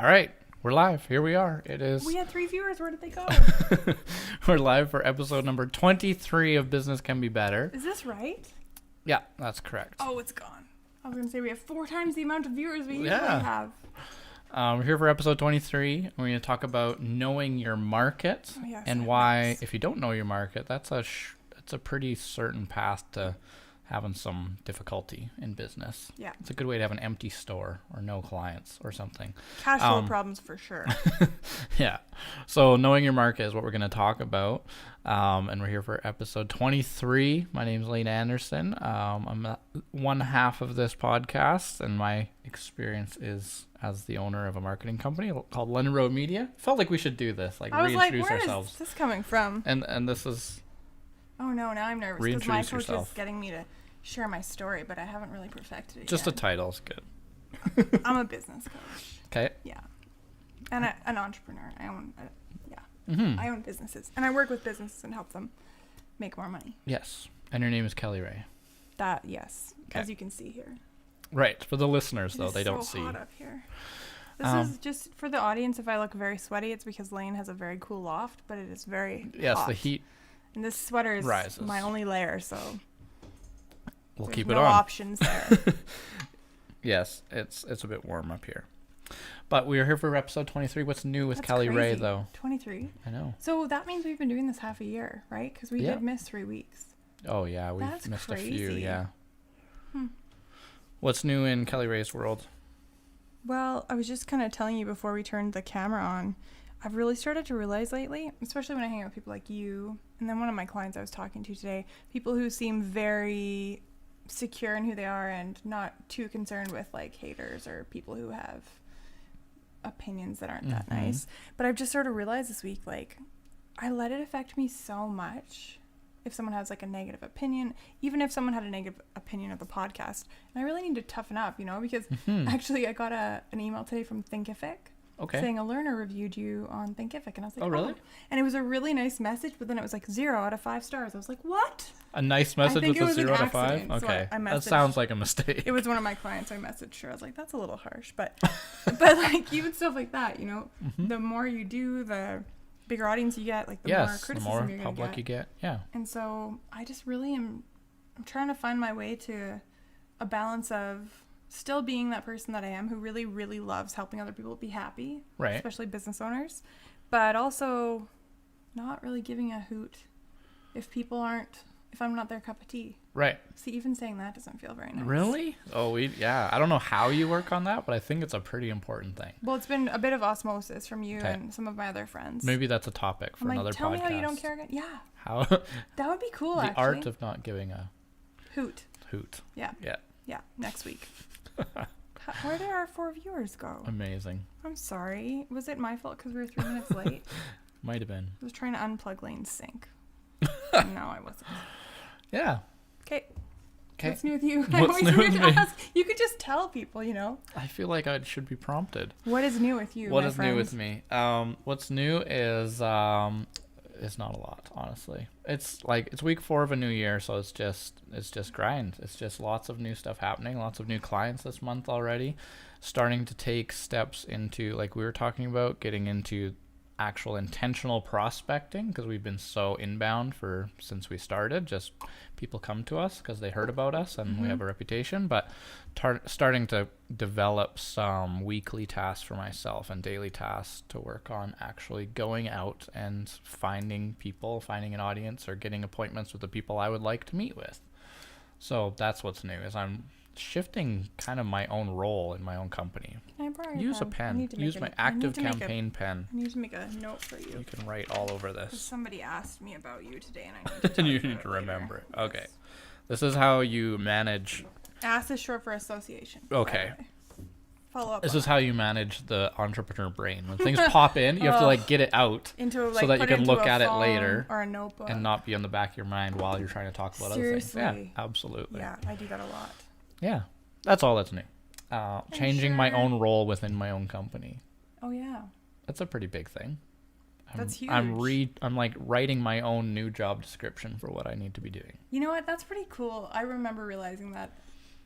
All right, we're live. Here we are. It is. We had 3 viewers. Where did they go? We're live for episode number 23 of Business Can Be Better. Is this right? Yeah, that's correct. Oh, it's gone. I was going to say we have 4 times the amount of viewers we usually Yeah. have. We're here for episode 23. We're going to talk about knowing your market Oh, yes, and I why, noticed. if you don't know your market, that's a pretty certain path to having some difficulty in business. Yeah. It's a good way to have an empty store or no clients or something. Cash flow problems for sure. Yeah. So knowing your market is what we're going to talk about. And we're here for episode 23. My name is Lane Anderson. I'm one half of this podcast, and my experience is as the owner of a marketing company called London Road Media. Felt like we should do this, like I was like, reintroduce where ourselves. is this coming from? And this is Oh, no, now I'm nervous because my Reintroduce coach yourself. is getting me to share my story, but I haven't really perfected it just a yet. title is good. I'm a business coach. Okay. Yeah. And an entrepreneur. I own Mm-hmm. I own businesses. And I work with businesses and help them make more money. Yes. And your name is Kelly Ray. That, yes, Okay. as you can see here. Right. For the listeners, It though, is they don't so see. hot up here. This Um, is just for the audience. If I look very sweaty, it's because Lane has a very cool loft, but it is very Yes, hot. the heat. And this sweater is rises. my only layer, so We'll there's keep it no on. options there. Yes, it's a bit warm up here. But we are here for episode 23. What's new with That's Kelly Ray, crazy. though? 23. I know. So that means we've been doing this half a year, right? Because we Yeah. did miss 3 weeks. Oh, yeah, we've That's missed a few, crazy. yeah. Hmm. What's new in Kelly Ray's world? Well, I was just kind of telling you before we turned the camera on, I've really started to realize lately, especially when I hang out with people like you, and then one of my clients I was talking to today, people who seem very secure in who they are and not too concerned with like haters or people who have opinions that aren't that Mhm. nice. But I've just sort of realized this week, like, I let it affect me so much if someone has like a negative opinion, even if someone had a negative opinion of the podcast. And I really need to toughen up, because Mhm. actually I got an email today from Thinkific Okay. saying a learner reviewed you on Thinkific. And I was like, Oh, really? And it was a really nice message, but then it was like 0 out of 5 stars. I was like, what? A nice message think with it a was an 0 out of 5? accident, so Okay. I That messaged- sounds like a mistake. It was one of my clients. I messaged her. I was like, that's a little harsh. But like even stuff like that, Mhm. the more you do, the bigger audience you get, like the more Yes, the criticism more you're going to public get. you get. Yeah. And so I just really I'm trying to find my way to a balance of still being that person that I am who really, really loves helping other people be happy, Right. especially business owners, but also not really giving a hoot if I'm not their cup of tea. Right. See, even saying that doesn't feel very nice. Really? Oh, yeah. I don't know how you work on that, but I think it's a pretty important thing. Well, it's been a bit of osmosis from you Okay. and some of my other friends. Maybe that's a topic for I'm another like, tell podcast. me how you don't care again. Yeah, How that would be cool, the actually. art of not giving a Hoot. hoot. Yeah. Yeah. Yeah, next week. Where did our 4 viewers go? Amazing. I'm sorry. Was it my fault because we were 3 minutes late? Might have been. I was trying to unplug Lane's sink. No, I wasn't. Yeah. Okay. Okay. What's new with you? What's always new forget with to me? ask. You could just tell people, I feel like I should be prompted. What is new with you, What my is friends? new with me? What's new is not a lot, honestly. It's week 4 of a new year, so it's just grind. It's just lots of new stuff happening, lots of new clients this month already, starting to take steps into, like we were talking about, getting into actual intentional prospecting, because we've been so inbound since we started. Just people come to us because they heard about us and we have a reputation, but starting to develop some weekly tasks for myself and daily tasks to work on actually going out and finding an audience or getting appointments with the people I would like to meet with. So that's what's new, is I'm shifting kind of my own role in my own company. Can I borrow your Use a I pen. need to Use make my I need active to make campaign pen. I need to make a note for you. You can write all over 'Cause this. somebody asked me about you today, and I need to tell And you you need about to it later. remember it. Okay. Yes. This is how you manage. ASS is short for association. by Okay. the way. Follow up. This on is that. how you manage the entrepreneur brain. When things pop in, you have to get it out into so that you put can into look a at it phone later or a notebook. and not be on the back of your mind while you're trying to talk about other things. Seriously. Yeah, absolutely. Yeah, I do that a lot. Yeah. That's all that's new. Changing my sure. own role within my own company. Oh yeah. That's a pretty big thing. That's huge. I'm like writing my own new job description for what I need to be doing. You know what? That's pretty cool. I remember realizing that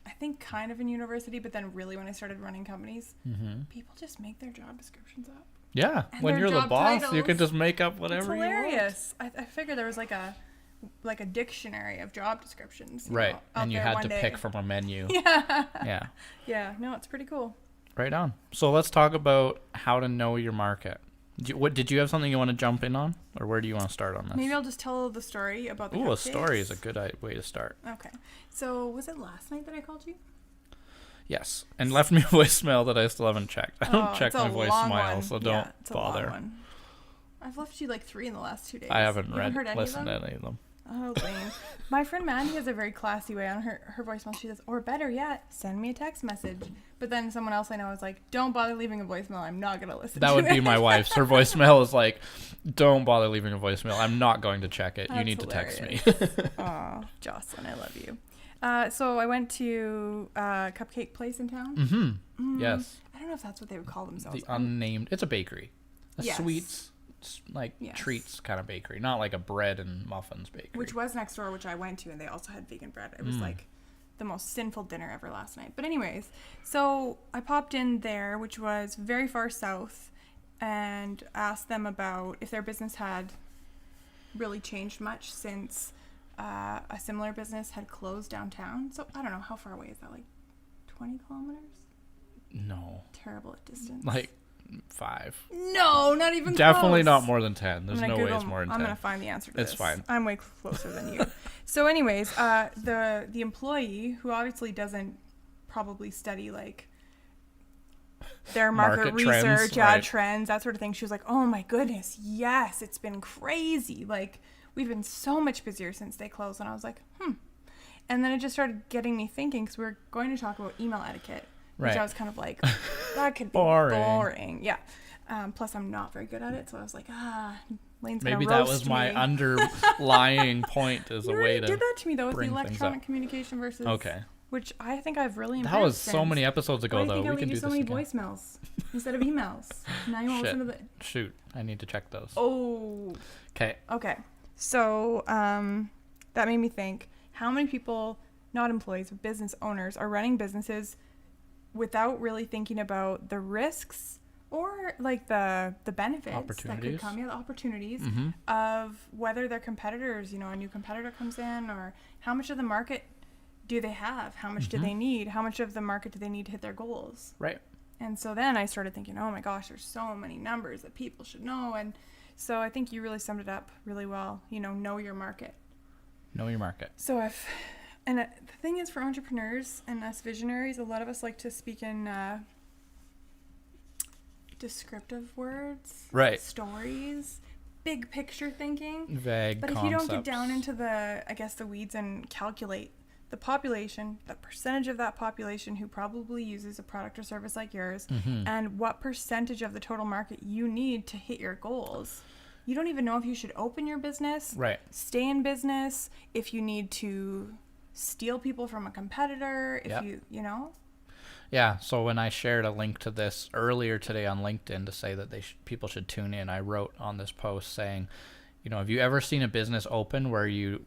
I think kind of in university, but then really when I started running companies, Mm-hmm. people just make their job descriptions up. Yeah, And when their you're the job boss, you titles. can just make up It's whatever you want. hilarious. I figured there was like a dictionary of job descriptions. Right, out and you there had one to day. pick from a menu. Yeah. Yeah, Yeah. No, it's pretty cool. right on. So let's talk about how to know your market. Did you have something you want to jump in on, or where do you want to start on this? Maybe I'll just tell the story about the Ooh, a cupcakes. story is a good way to start. Okay. So was it last night that I called you? Yes, and left me a voicemail that I still haven't checked. I don't check it's a my long voicemail, one. so Yeah, don't it's a long bother. one. I've left you like 3 in the last 2 days. I haven't You heard any listened of them? to any of them. Oh, lame. My friend Mandy has a very classy way on her voicemail. She says, or better yet, send me a text message. But then someone else I know is like, don't bother leaving a voicemail. I'm not going to listen That to would it. be my wife's. Her voicemail is like, don't bother leaving a voicemail. I'm not going to check it. You That's need to text me. Aw, Jocelyn, I love you. So I went to a cupcake place in town. Mm-hmm. Yes. I don't know if that's what they would call themselves. The unnamed. It's a bakery. A Yes. sweets, like Yes. treats kind of bakery. Not like a bread and muffins bakery. Which was next door, which I went to, and they also had vegan bread. It was like the most sinful dinner ever last night. But anyways, so I popped in there, which was very far south, and asked them about if their business had really changed much since a similar business had closed downtown. So I don't know, how far away is that? Like 20 kilometers? No. Terrible at distance. Like 5. No, not even Definitely close. not more than 10. There's I'm no gonna way it's Google- more than 10. I'm gonna find the answer to It's this. fine. I'm way closer than you. So, anyways, the employee who obviously doesn't probably study like their market trends, research, right. trends, that sort of thing. She was like, "Oh my goodness, yes, it's been crazy. Like we've been so much busier since they closed." And I was like, And then it just started getting me thinking because we were going to talk about email etiquette, which Right. I was kind of like, that could be Boring. boring. Yeah. Plus, I'm not very good at it, so I was like, Lane's gonna Maybe that roast was my me. underlying point as You a way already to. did that to me though with the bring things electronic up. communication versus Okay. which I think I've really improved. That was so since. many episodes ago, Why do you though. think I We leave can you do so this many again. voicemails instead of emails? Now you won't listen to the. Shoot, I need to check those. Oh. Okay. Okay. So that made me think: how many people, not employees, but business owners, are running businesses without really thinking about the risks or like the benefits that could Opportunities. come, the opportunities Mm-hmm. of whether their competitors, a new competitor comes in, or how much of the market do they have? How much do they need? How much of the market do they need to hit their goals? Right. And so then I started thinking, oh my gosh, there's so many numbers that people should know. And so I think you really summed it up really well. Know your market. Know your market. So the thing is, for entrepreneurs and us visionaries, a lot of us like to speak in descriptive words, Right. stories, big picture thinking. Vague But concepts. if you don't get down into the weeds and calculate the population, the percentage of that population who probably uses a product or service like yours, and what percentage of the total market you need to hit your goals, you don't even know if you should open your business, Right. stay in business, if you need to steal people from a competitor, if Yep. Yeah, so when I shared a link to this earlier today on LinkedIn to say that people should tune in, I wrote on this post saying, have you ever seen a business open where you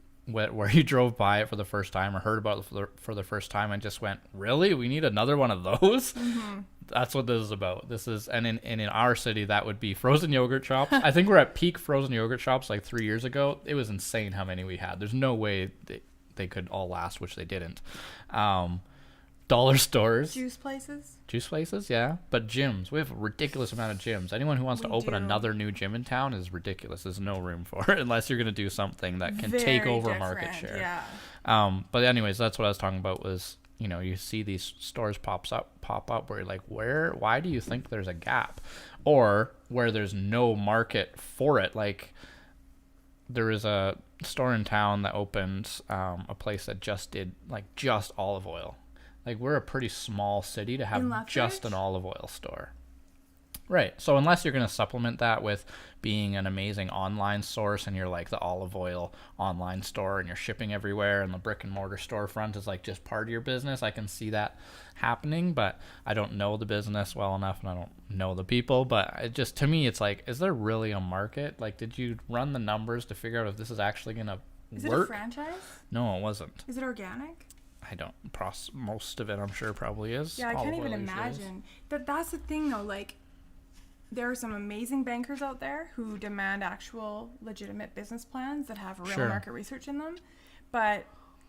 drove by it for the first time or heard about it for the first time and just went, really? We need another one of those? That's what this is about. And in our city, that would be frozen yogurt shops. I think we're at peak frozen yogurt shops like 3 years ago. It was insane how many we had. There's no way they could all last, which they didn't. Dollar stores. Juice places. Juice places, yeah. But gyms. We have a ridiculous amount of gyms. Anyone who wants to open do. another new gym in town is ridiculous. There's no room for it unless you're going to do something that can take Very over different, market share. Yeah. But anyways, that's what I was talking about was, you see these stores pop up where you're like, why do you think there's a gap? Or where there's no market for it. Like there is a store in town that opened a place that just did just olive oil. Like we're a pretty small city to have just an olive oil store. Right. So unless you're going to supplement that with being an amazing online source and you're like the olive oil online store and you're shipping everywhere and the brick and mortar storefront is like just part of your business, I can see that happening, but I don't know the business well enough and I don't know the people. But to me, it's like, is there really a market? Like, did you run the numbers to figure out if this is actually going to work? Is it a franchise? No, it wasn't. Is it organic? most of it I'm sure probably is. Yeah, I can't Olive even oil usually is. imagine. That's the thing though, like there are some amazing bankers out there who demand actual legitimate business plans that have real Sure. market research in them. But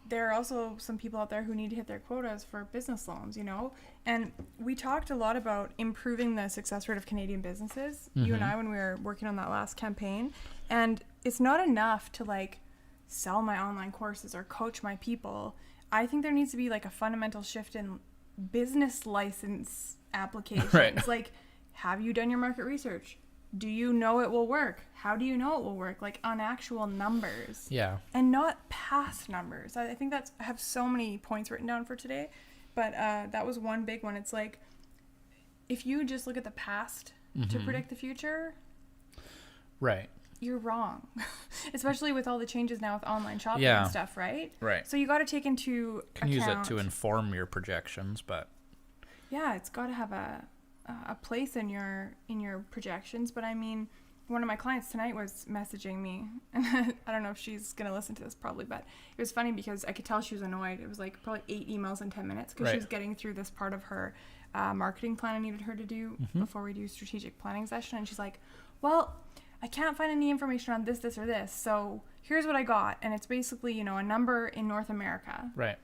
there are also some people out there who need to hit their quotas for business loans, you know? And we talked a lot about improving the success rate of Canadian businesses, you and I, when we were working on that last campaign. And it's not enough to like sell my online courses or coach my people. I think there needs to be like a fundamental shift in business license applications. Right. Like, have you done your market research? Do you know it will work? How do you know it will work? Like on actual numbers. Yeah. And not past numbers. I think I have so many points written down for today, but that was one big one. It's like, if you just look at the past to predict the future, Right. you're wrong. Especially with all the changes now with online shopping Yeah. and stuff, right? Right. So you got to take into Can use it account, to inform your projections, but yeah, it's got to have a place in your projections. But I mean, one of my clients tonight was messaging me, and I don't know if she's gonna listen to this, probably, but it was funny because I could tell she was annoyed. It was like probably 8 emails in 10 minutes because Right. she was getting through this part of her marketing plan I needed her to do before we do strategic planning session, and she's like, well, I can't find any information on this, or this, so here's what I got. And it's basically, you know, a number in North America. right.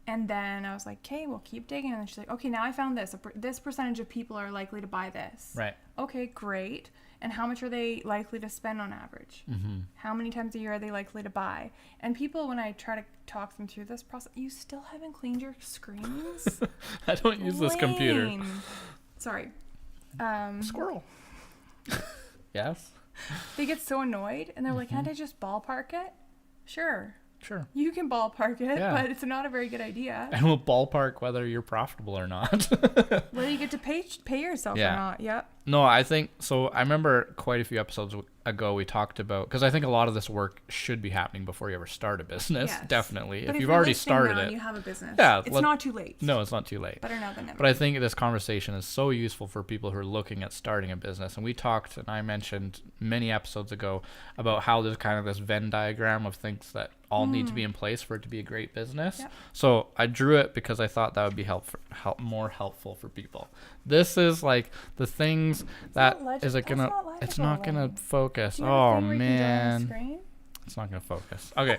And then I was like, okay, we'll keep digging. And then she's like, okay, now I found this. This percentage of people are likely to buy this. Right. Okay, great. And how much are they likely to spend on average? How many times a year are they likely to buy? And people, when I try to talk them through this process, you still haven't cleaned your screens? I don't use this computer. Lame. Sorry. Squirrel. Yes. They get so annoyed and they're like, can't I just ballpark it? Sure. Sure. You can ballpark it, Yeah. but it's not a very good idea. And we'll ballpark whether you're profitable or not. Whether you get to pay yourself Yeah. or not. Yep. No, I think so. I remember quite a few episodes ago we talked about, because I think a lot of this work should be happening before you ever start a business. Yes. Definitely. But if you've you're already listening started now it. and you have a business. Yeah, It's not too late. No, it's not too late. Better now than never. But I think this conversation is so useful for people who are looking at starting a business. And we talked, and I mentioned many episodes ago about how there's kind of this Venn diagram of things that all need to be in place for it to be a great business. Yep. So I drew it because I thought that would be more helpful for people. This is like the things that is it gonna. It's not gonna focus. Do you have a Oh thing where you can draw on the man, screen? it's not gonna focus. Okay.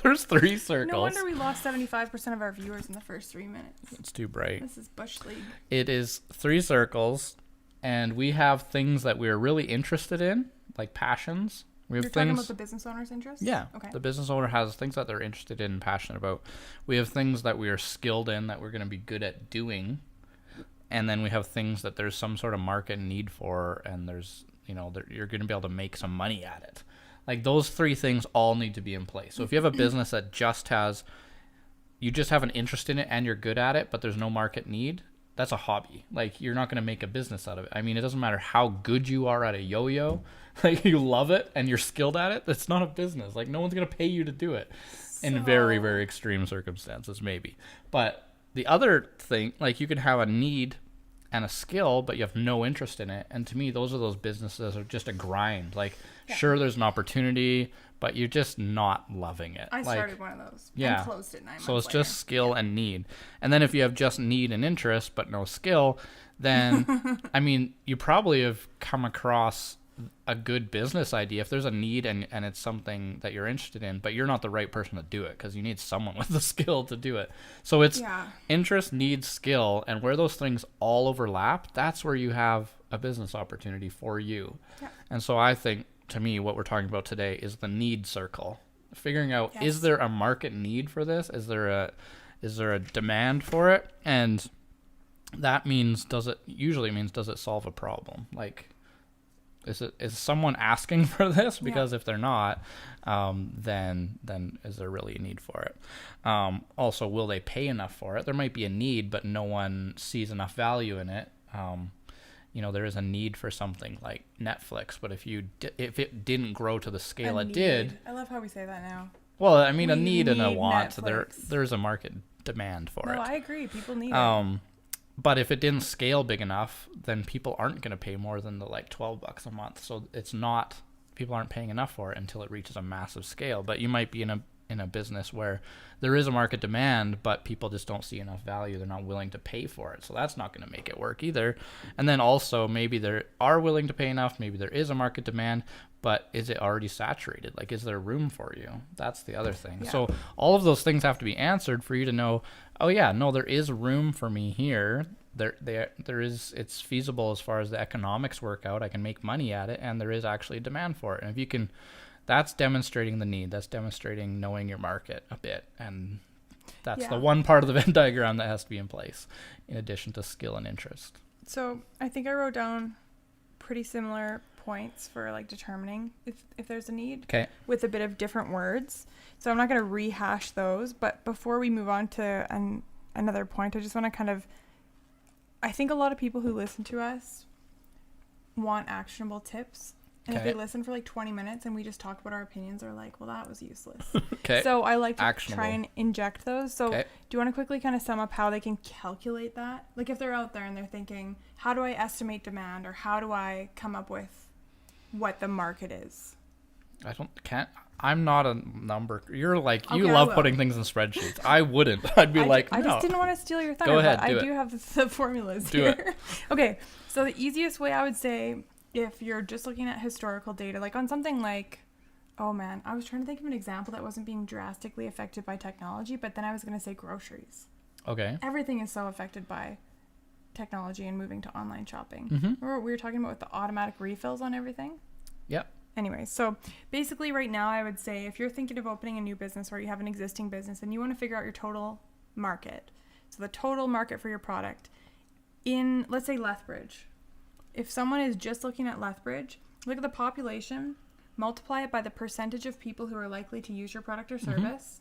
There's 3 circles. No wonder we lost 75% of our viewers in the first 3 minutes. It's too bright. This is Bush League. It is 3 circles, and we have things that we're really interested in, like passions. We have You're talking things. about the business owner's interest? Yeah. Okay. The business owner has things that they're interested in and passionate about. We have things that we are skilled in that we're going to be good at doing. And then we have things that there's some sort of market need for, and there's, you know, you're going to be able to make some money at it. Like those 3 things all need to be in place. So if you have a business that you just have an interest in it and you're good at it, but there's no market need, that's a hobby. Like you're not going to make a business out of it. I mean, it doesn't matter how good you are at a yo-yo, like you love it and you're skilled at it. That's not a business. Like no one's going to pay you to do it in very, very extreme circumstances, maybe. But the other thing, like you can have a need and a skill, but you have no interest in it. And to me, those are those businesses are just a grind. Like, sure, there's an opportunity, but you're just not loving it. I like, started one of those yeah. and closed it 9 months so it's later. just skill and need. And then if you have just need and interest, but no skill, then, I mean, you probably have come across a good business idea if there's a need and it's something that you're interested in, but you're not the right person to do it because you need someone with the skill to do it. So it's interest, need, skill, and where those things all overlap, that's where you have a business opportunity for you. Yeah. And so I think, to me, what we're talking about today is the need circle. Figuring out, is there a market need for this? Is there a demand for it? And that means, does it solve a problem? Like, is someone asking for this? Because if they're not, then is there really a need for it? Also, will they pay enough for it? There might be a need, but no one sees enough value in it. You know, there is a need for something like Netflix, but if it didn't grow to the scale it did, I love how we say that now. well, I mean, a need and a need want. Netflix. There's a market demand for it. No, I agree. People need it. But if it didn't scale big enough, then people aren't going to pay more than the like $12 a month. So it's not, people aren't paying enough for it until it reaches a massive scale. But you might be in in a business where there is a market demand, but people just don't see enough value. They're not willing to pay for it. So that's not going to make it work either. And then also maybe they are willing to pay enough. Maybe there is a market demand, but is it already saturated? Like, is there room for you? That's the other thing. Yeah. So all of those things have to be answered for you to know, oh yeah, no, there is room for me here. There is, it's feasible as far as the economics work out. I can make money at it, and there is actually a demand for it. And if you can, that's demonstrating the need. That's demonstrating knowing your market a bit. And that's the one part of the Venn diagram that has to be in place, in addition to skill and interest. So I think I wrote down pretty similar points for like determining if there's a need. Okay. With a bit of different words. So I'm not going to rehash those. But before we move on to another point, I just want to kind of, I think a lot of people who listen to us want actionable tips. And if they listen for like 20 minutes and we just talk about our opinions, they're like, well, that was useless. Okay. So I like to Actionable. try and inject those. So do you want to quickly kind of sum up how they can calculate that? Like if they're out there and they're thinking, how do I estimate demand, or how do I come up with what the market is? I'm not a number. You're like, you Okay, love putting things in spreadsheets. I wouldn't. I'd be like, no. I just didn't want to steal your thunder. Go ahead, but do I do have the formulas Do here. it. Okay. So the easiest way I would say, if you're just looking at historical data, like on something like, oh man, I was trying to think of an example that wasn't being drastically affected by technology, but then I was going to say groceries. Okay. Everything is so affected by technology and moving to online shopping. Mm-hmm. Remember what we were talking about with the automatic refills on everything? Yep. Anyway, so basically right now I would say if you're thinking of opening a new business or you have an existing business and you want to figure out your total market, so the total market for your product in, let's say, Lethbridge. If someone is just looking at Lethbridge, look at the population, multiply it by the percentage of people who are likely to use your product or service.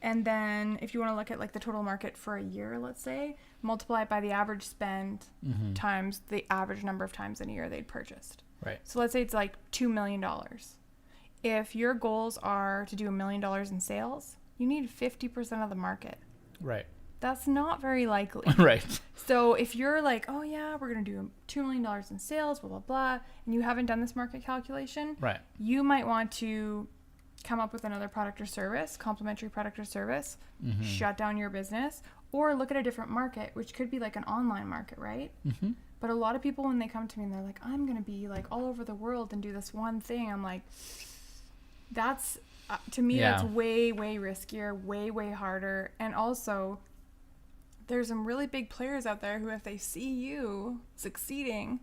And then if you want to look at like the total market for a year, let's say, multiply it by the average spend times the average number of times in a year they'd purchased. Right. So let's say it's like $2 million. If your goals are to do $1 million in sales, you need 50% of the market. Right. That's not very likely. Right. So if you're like, oh yeah, we're going to do $2 million in sales, blah, blah, blah, and you haven't done this market calculation, Right. you might want to come up with another product or service, complementary product or service, shut down your business, or look at a different market, which could be like an online market, right? Mm-hmm. But a lot of people, when they come to me and they're like, I'm going to be like all over the world and do this one thing, I'm like, that's, to me, that's way, way riskier, way, way harder. And also, there's some really big players out there who, if they see you succeeding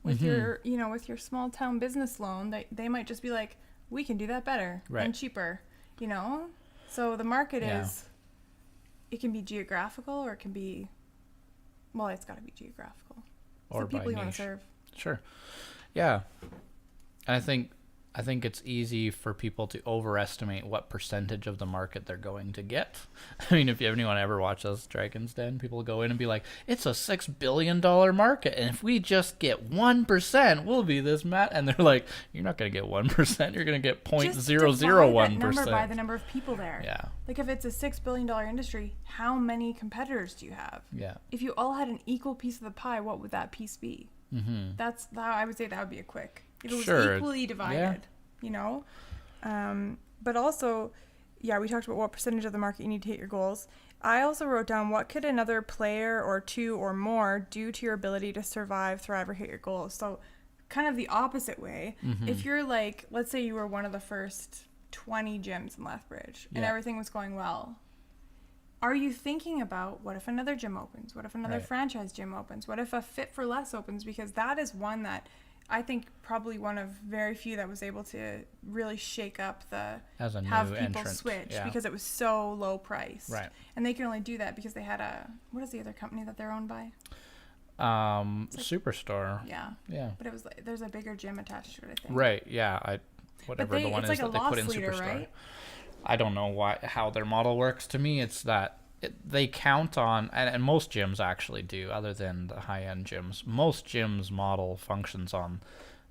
with your, you know, with your small town business loan, they might just be like, we can do that better and cheaper, you know? So the market is, it can be geographical or it can be, well, it's got to be geographical. Or the people by you want niche. to serve. Sure. Yeah. I think it's easy for people to overestimate what percentage of the market they're going to get. I mean, if anyone ever watches Dragon's Den, people go in and be like, it's a $6 billion market, and if we just get 1%, we'll be this and they're like, you're not going to get 1%, you're going to get 0.001%. Just divide that number by the number of people there. Yeah. Like if it's a $6 billion industry, how many competitors do you have? Yeah. If you all had an equal piece of the pie, what would that piece be? That's how I would say that would be a quick. If it was equally divided, you know? But also, we talked about what percentage of the market you need to hit your goals. I also wrote down what could another player or two or more do to your ability to survive, thrive, or hit your goals. So kind of the opposite way. If you're like, let's say you were one of the first 20 gyms in Lethbridge and everything was going well. Are you thinking about what if another gym opens? What if another franchise gym opens? What if a Fit for Less opens? Because that is one that I think probably one of very few that was able to really shake up the as a have new people entrant. switch because it was so low price. Right. And they can only do that because they had what is the other company that they're owned by? Superstore. Yeah. Yeah. But it was like, there's a bigger gym attached to it, I think. Right. Yeah. Whatever the one is like that they put in leader, Superstore. right? I don't know how their model works. To me, it's that they count on, and most gyms actually do, other than the high-end gyms. Most gyms' model functions on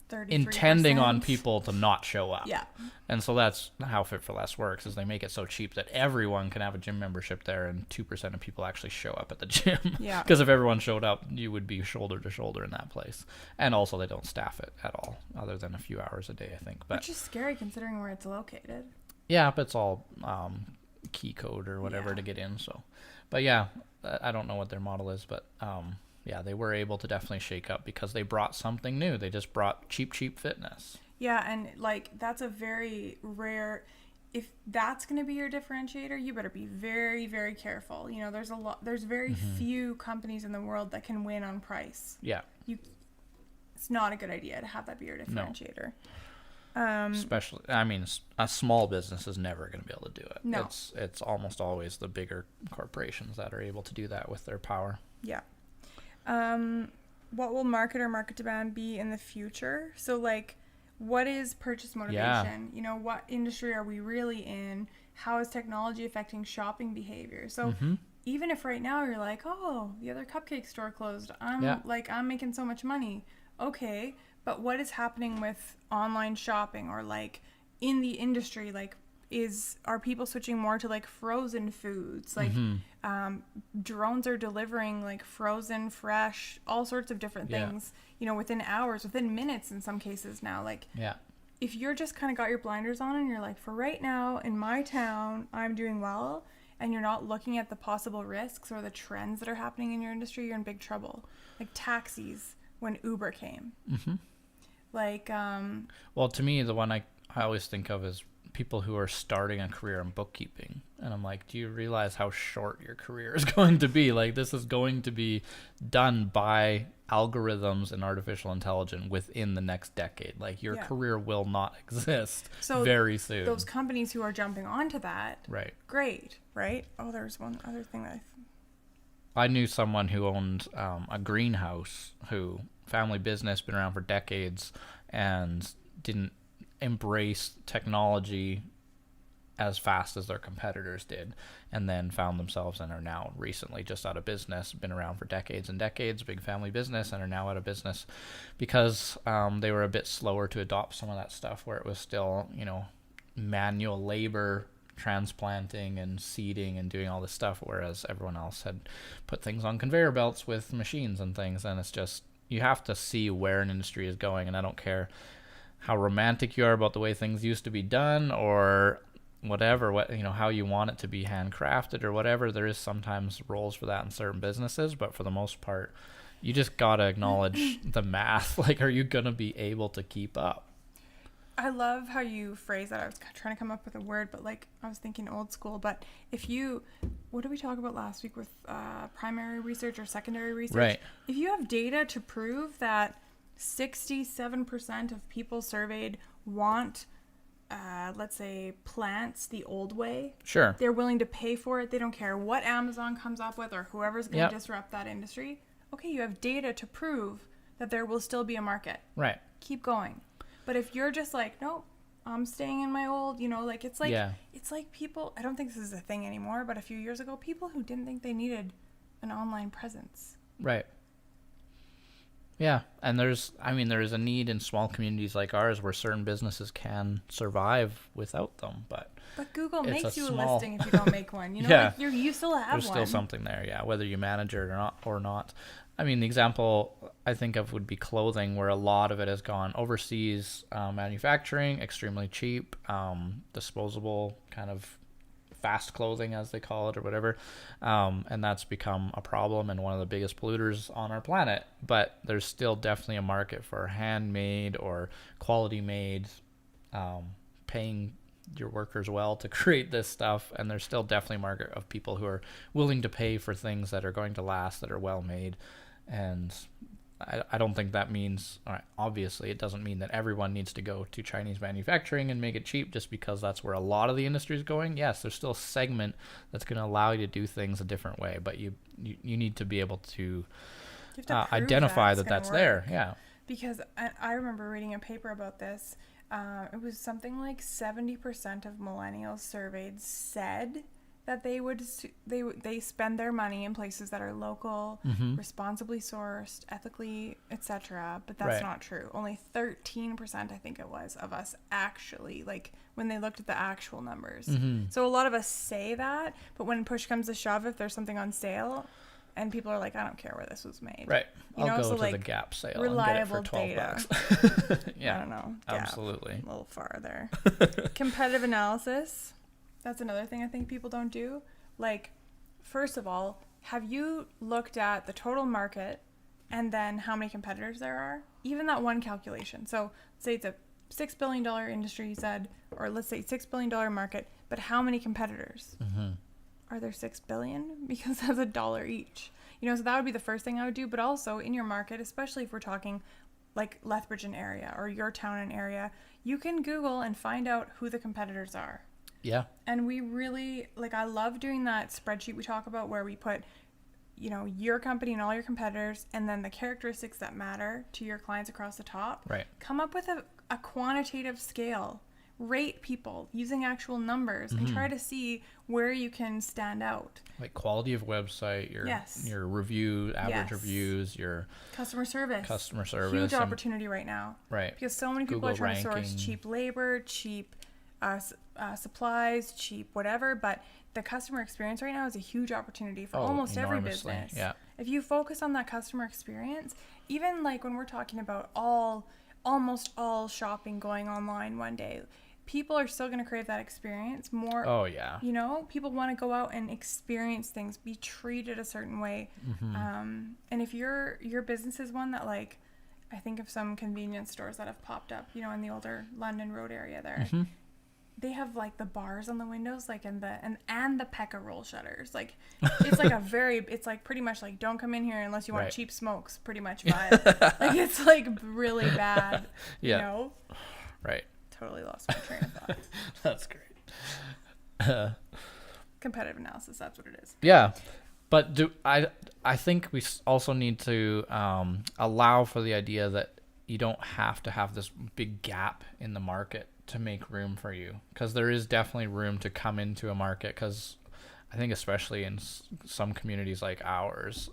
33%. intending on people to not show up. Yeah. And so that's how Fit for Less works, is they make it so cheap that everyone can have a gym membership there, and 2% of people actually show up at the gym. Yeah. Because if everyone showed up, you would be shoulder to shoulder in that place. And also they don't staff it at all, other than a few hours a day, I think. But which is scary considering where it's located. Yeah, but it's all key code or whatever Yeah. to get in. So, but yeah, I don't know what their model is, but yeah, they were able to definitely shake up because they brought something new. They just brought cheap fitness. Yeah, and like that's a very rare. If that's going to be your differentiator, you better be very, very careful. You know, there's very few companies in the world that can win on price. Yeah, You, it's not a good idea to have that be your no. differentiator. Especially, I mean, a small business is never going to be able to do it. No. It's almost always the bigger corporations that are able to do that with their power. Yeah. What will market or market demand be in the future? So like, what is purchase motivation? You know, what industry are we really in? How is technology affecting shopping behavior? So even if right now you're like, oh, the other cupcake store closed, I'm making so much money. Okay, but what is happening with online shopping or like in the industry? Like, are people switching more to like frozen foods? Like, drones are delivering like frozen, fresh, all sorts of different things, you know, within hours, within minutes in some cases now. Like, if you're just kind of got your blinders on and you're like, for right now in my town, I'm doing well, and you're not looking at the possible risks or the trends that are happening in your industry, you're in big trouble. Like taxis when Uber came. Like, well, to me, the one I always think of is people who are starting a career in bookkeeping. And I'm like, do you realize how short your career is going to be? Like, this is going to be done by algorithms and artificial intelligence within the next decade. Like, your career will not exist very soon. Those companies who are jumping onto that, right? Great, right? Oh, there's one other thing that I knew someone who owned a greenhouse, who family business, been around for decades, and didn't embrace technology as fast as their competitors did, and then found themselves and are now recently just out of business, been around for decades and decades, big family business, and are now out of business because they were a bit slower to adopt some of that stuff where it was still, you know, manual labor, transplanting and seeding and doing all this stuff, whereas everyone else had put things on conveyor belts with machines and things. And it's just, you have to see where an industry is going, and I don't care how romantic you are about the way things used to be done or whatever, what, you know, how you want it to be handcrafted or whatever. There is sometimes roles for that in certain businesses, but for the most part, you just gotta acknowledge the math. Like, are you gonna be able to keep up? I love how you phrase that. I was trying to come up with a word, but like I was thinking old school. But what did we talk about last week with primary research or secondary research? Right. If you have data to prove that 67% of people surveyed want, let's say, plants the old way. Sure. They're willing to pay for it. They don't care what Amazon comes up with or whoever's going to disrupt that industry. Okay, you have data to prove that there will still be a market. Right. Keep going. But if you're just like, nope, I'm staying in my old, you know, like it's like people, I don't think this is a thing anymore, but a few years ago, people who didn't think they needed an online presence. Right. Yeah, and there is a need in small communities like ours where certain businesses can survive without them, but Google makes you a listing if you don't make one. You know, like you still have there's one. still something there, whether you manage it or not. I mean, the example I think of would be clothing, where a lot of it has gone overseas, manufacturing, extremely cheap, disposable kind of fast clothing, as they call it, or whatever, and that's become a problem and one of the biggest polluters on our planet. But there's still definitely a market for handmade or quality made, paying your workers well to create this stuff, and there's still definitely a market of people who are willing to pay for things that are going to last, that are well made. And I don't think that means, all right, obviously it doesn't mean that everyone needs to go to Chinese manufacturing and make it cheap just because that's where a lot of the industry is going. Yes, there's still a segment that's going to allow you to do things a different way, but you need to be able to identify that that's there. Yeah. Because I remember reading a paper about this. It was something like 70% of millennials surveyed said that they spend their money in places that are local, responsibly sourced, ethically, etc. But that's not true. Only 13%, I think it was, of us actually, like when they looked at the actual numbers. So a lot of us say that, but when push comes to shove, if there's something on sale, and people are like, I don't care where this was made. Right. You know, I'll go so to like the Gap sale reliable and get it data. for $12. Yeah. I don't know. Gap, Absolutely. a little farther. Competitive analysis. That's another thing I think people don't do. Like, first of all, have you looked at the total market and then how many competitors there are? Even that one calculation. So say it's a $6 billion industry, you said, or let's say $6 billion market, but how many competitors? Mm-hmm. Are there 6 billion? Because that's $1 each. You know, so that would be the first thing I would do. But also in your market, especially if we're talking like Lethbridge and area or your town and area, you can Google and find out who the competitors are. Yeah. And we really, like, I love doing that spreadsheet we talk about where we put, you know, your company and all your competitors and then the characteristics that matter to your clients across the top. Right. Come up with a quantitative scale. Rate people using actual numbers and try to see where you can stand out. Like quality of website, your review, average reviews, your customer service. Huge opportunity right now. Right. Because so many people Google are trying to ranking. source cheap labor, cheap supplies, cheap whatever, but the customer experience right now is a huge opportunity for almost every business. Yeah. If you focus on that customer experience, even like when we're talking about almost all shopping going online one day, people are still going to crave that experience more. Oh, yeah. You know, people want to go out and experience things, be treated a certain way. Mm-hmm. And if your business is one that, like, I think of some convenience stores that have popped up, you know, in the older London Road area there. Mm-hmm. They have like the bars on the windows, like and the Pekka roll shutters. Like it's like it's like pretty much like don't come in here unless you want cheap smokes, pretty much vibe. Like it's like really bad. Yeah. You know? Right. Totally lost my train of thought. That's great. Competitive analysis, that's what it is. Yeah. But I think we also need to allow for the idea that you don't have to have this big gap in the market to make room for you, because there is definitely room to come into a market, because I think especially in some communities like ours,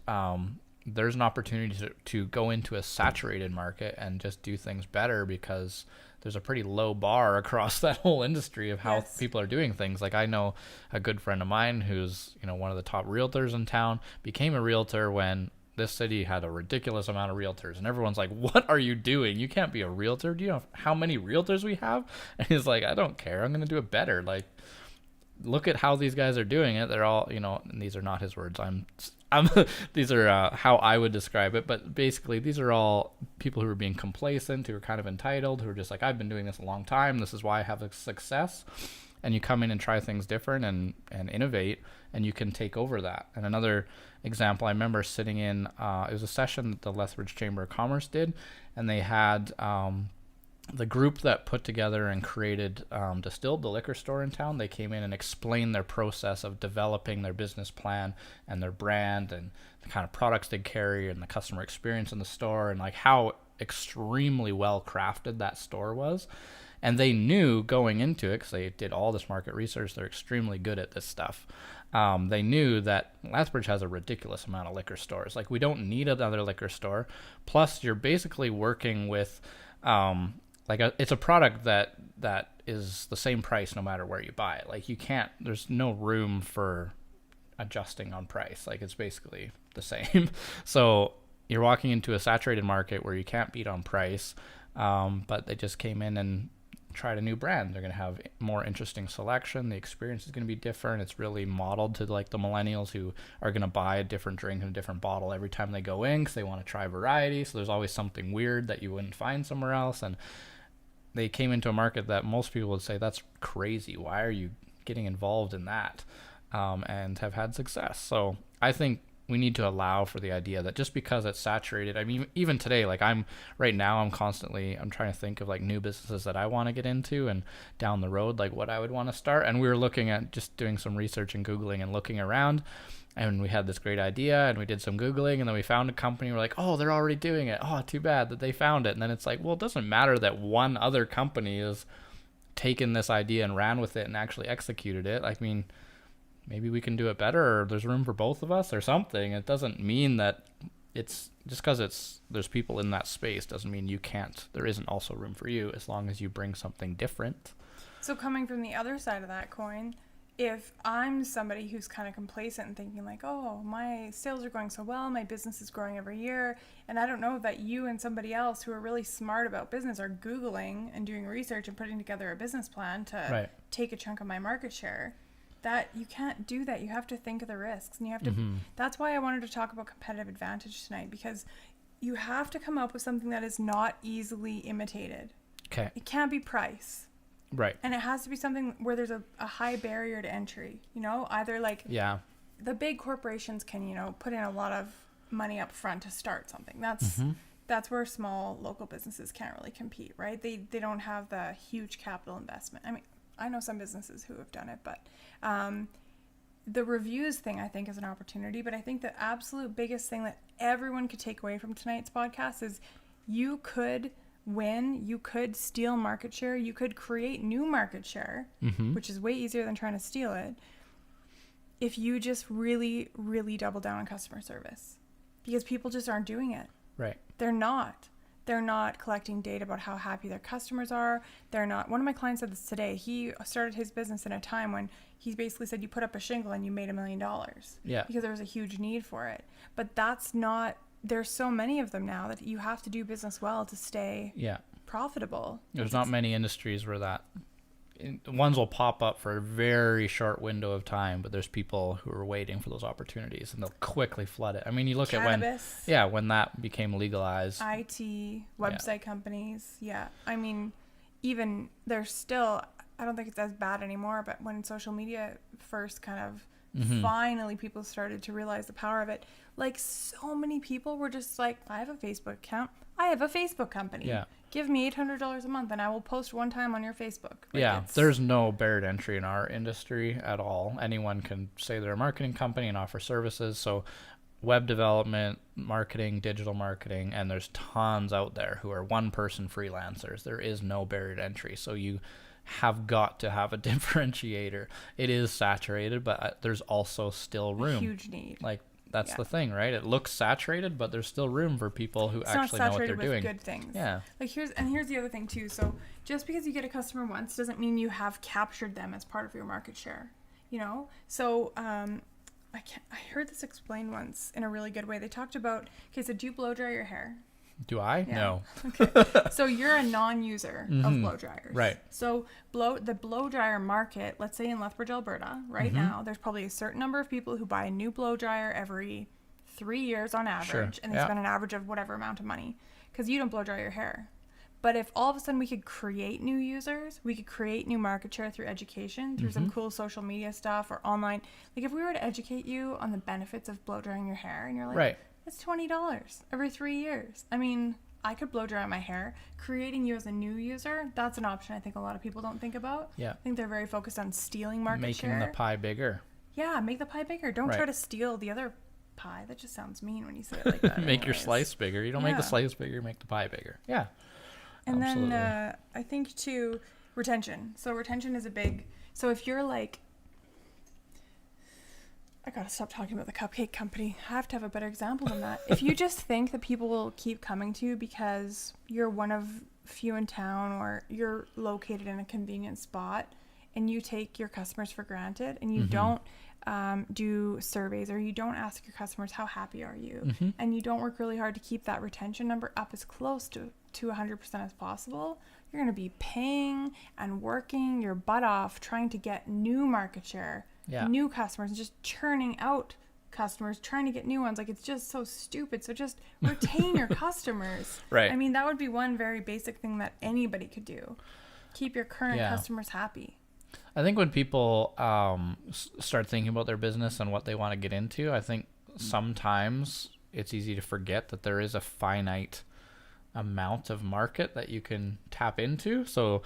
there's an opportunity to go into a saturated market and just do things better, because there's a pretty low bar across that whole industry of how people are doing things. Like I know a good friend of mine who's, you know, one of the top realtors in town, became a realtor when this city had a ridiculous amount of realtors, and everyone's like, what are you doing? You can't be a realtor. Do you know how many realtors we have? And he's like, I don't care. I'm going to do it better. Like, look at how these guys are doing it. They're all, you know, and these are not his words. These are how I would describe it. But basically, these are all people who are being complacent, who are kind of entitled, who are just like, I've been doing this a long time. This is why I have a success. And you come in and try things different and innovate, and you can take over that. And another example, I remember sitting in, it was a session that the Lethbridge Chamber of Commerce did, and they had the group that put together and created Distilled, the liquor store in town. They came in and explained their process of developing their business plan and their brand and the kind of products they carry and the customer experience in the store, and like how extremely well crafted that store was. And they knew going into it, because they did all this market research, they're extremely good at this stuff. They knew that Lethbridge has a ridiculous amount of liquor stores. Like, we don't need another liquor store. Plus, you're basically working with, it's a product that is the same price no matter where you buy it. Like, there's no room for adjusting on price. Like, it's basically the same. So you're walking into a saturated market where you can't beat on price, but they just came in and tried a new brand. They're going to have more interesting selection. The experience is going to be different. It's really modeled to like the millennials who are going to buy a different drink in a different bottle every time they go in because they want to try variety. So there's always something weird that you wouldn't find somewhere else. And they came into a market that most people would say, that's crazy. Why are you getting involved in that? And have had success. So I think we need to allow for the idea that just because it's saturated, I mean, even today, like I'm trying to think of like new businesses that I want to get into, and down the road, like what I would want to start. And we were looking at just doing some research and Googling and looking around, and we had this great idea and we did some Googling, and then we found a company. We're like, oh, they're already doing it. Oh, too bad that they found it. And then it's like, well, it doesn't matter that one other company has taken this idea and ran with it and actually executed it. I mean, maybe we can do it better, or there's room for both of us or something. It doesn't mean that it's just because there's people in that space doesn't mean you can't. There isn't also room for you as long as you bring something different. So coming from the other side of that coin, if I'm somebody who's kind of complacent and thinking like, oh, my sales are going so well, my business is growing every year, and I don't know that you and somebody else who are really smart about business are Googling and doing research and putting together a business plan to take a chunk of my market share, that you can't do that. You have to think of the risks, and you have to, that's why I wanted to talk about competitive advantage tonight, because you have to come up with something that is not easily imitated. Okay. It can't be price. Right. And it has to be something where there's a high barrier to entry, you know, either like the big corporations can, you know, put in a lot of money up front to start something. That's where small local businesses can't really compete, right? They don't have the huge capital investment. I mean, I know some businesses who have done it, but the reviews thing I think is an opportunity. But I think the absolute biggest thing that everyone could take away from tonight's podcast is you could win, you could steal market share, you could create new market share, which is way easier than trying to steal it, if you just really, really double down on customer service. Because people just aren't doing it. Right. They're not collecting data about how happy their customers are. They're not. One of my clients said this today. He started his business in a time when he basically said you put up a shingle and you made $1 million. Yeah. Because there was a huge need for it. But that's not, there's so many of them now that you have to do business well to stay profitable. There's not many industries where ones will pop up for a very short window of time, but there's people who are waiting for those opportunities and they'll quickly flood it. I mean, you look Cannabis, at when that became legalized. IT, website companies. Yeah. I mean, even there's still, I don't think it's as bad anymore, but when social media first kind of finally people started to realize the power of it, like so many people were just like, I have a Facebook account. I have a Facebook company. Yeah. Give me $800 a month and I will post one time on your Facebook. Like there's no barrier to entry in our industry at all. Anyone can say they're a marketing company and offer services. So web development, marketing, digital marketing, and there's tons out there who are one-person freelancers. There is no barrier to entry. So you have got to have a differentiator. It is saturated, but there's also still room. A huge need. Like that's the thing, right? It looks saturated, but there's still room for people who actually know what they're doing. Good things. Yeah. Like here's the other thing too. So just because you get a customer once doesn't mean you have captured them as part of your market share. You know. So I heard this explained once in a really good way. They talked about, okay, so do you blow dry your hair? Do I? Yeah. No. Okay. So you're a non-user of blow dryers. Right. So the blow dryer market, let's say in Lethbridge, Alberta, right now, there's probably a certain number of people who buy a new blow dryer every 3 years on average, and they spend an average of whatever amount of money because you don't blow dry your hair. But if all of a sudden we could create new users, we could create new market share through education, through some cool social media stuff or online. Like if we were to educate you on the benefits of blow drying your hair and you're like, it's $20 every 3 years. I mean, I could blow dry my hair. Creating you as a new user, that's an option I think a lot of people don't think about. Yeah. I think they're very focused on stealing market share. Making the pie bigger. Yeah, make the pie bigger. Don't try to steal the other pie. That just sounds mean when you say it like that. Make your slice bigger. You don't make the slice bigger, make the pie bigger. Yeah. And absolutely. then I think too, retention. So retention is a big, so if you're like, I gotta stop talking about the cupcake company. I have to have a better example than that. If you just think that people will keep coming to you because you're one of few in town or you're located in a convenient spot and you take your customers for granted and you don't do surveys or you don't ask your customers how happy are you and you don't work really hard to keep that retention number up as close to 100% as possible, you're going to be paying and working your butt off trying to get new market share, new customers, and just churning out customers, trying to get new ones. Like, it's just so stupid. So just retain your customers. Right. I mean, that would be one very basic thing that anybody could do. Keep your current customers happy. I think when people start thinking about their business and what they want to get into, I think sometimes it's easy to forget that there is a finite amount of market that you can tap into. So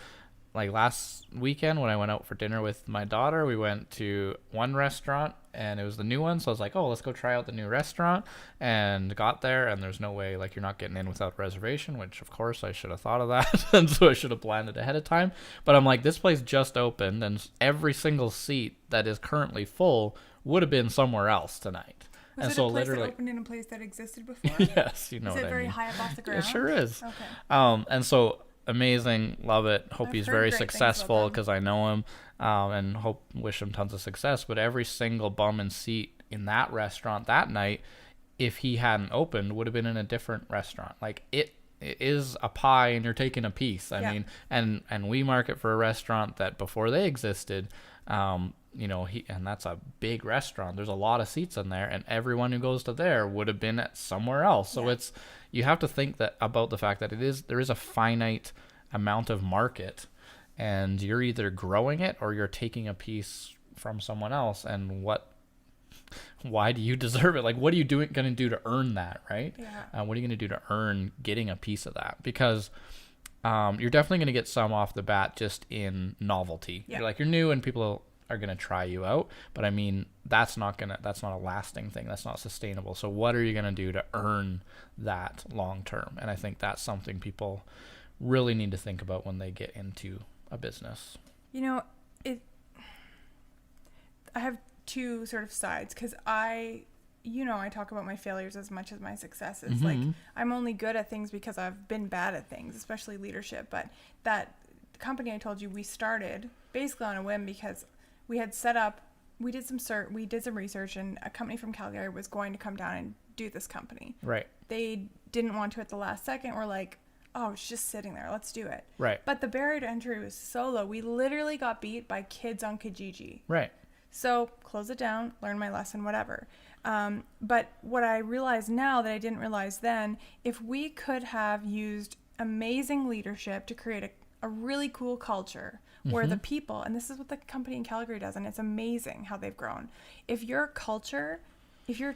like last weekend when I went out for dinner with my daughter, we went to one restaurant and it was the new one. So I was like, oh, let's go try out the new restaurant, and got there and there's no way, like, you're not getting in without reservation, which of course I should have thought of that. And so I should have planned it ahead of time. But I'm like, this place just opened and every single seat that is currently full would have been somewhere else tonight. Was and it so a place literally that opened in a place that existed before? yes, you know is what it I very mean. high up off the ground? It sure is. Okay. And so amazing, love it. Hope I've he's heard very great things about successful them. because I know him, and wish him tons of success. But every single bum and seat in that restaurant that night, if he hadn't opened, would have been in a different restaurant. Like it is a pie and you're taking a piece. I mean, and we market for a restaurant that before they existed, you know, and that's a big restaurant. There's a lot of seats in there, and everyone who goes to there would have been at somewhere else. So you have to think that about the fact that there is a finite amount of market, and you're either growing it or you're taking a piece from someone else. And why do you deserve it? Like, what are you going to do to earn that, right? Yeah. What are you going to do to earn getting a piece of that? Because you're definitely going to get some off the bat just in novelty. Yeah. You're new and people are going to try you out, but I mean, that's not a lasting thing. That's not sustainable. So what are you going to do to earn that long term? And I think that's something people really need to think about when they get into a business. You know, I have two sort of sides, because I talk about my failures as much as my successes. Mm-hmm. Like, I'm only good at things because I've been bad at things, especially leadership. But that company I told you, we started basically on a whim because we had set up, we did some research, and a company from Calgary was going to come down and do this company. Right. They didn't want to at the last second. We're like, oh, it's just sitting there. Let's do it. Right. But the barrier to entry was so low. We literally got beat by kids on Kijiji. Right. So close it down, learn my lesson, whatever. But what I realize now that I didn't realize then, if we could have used amazing leadership to create a really cool culture where the people, and this is what the company in Calgary does, and it's amazing how they've grown. If your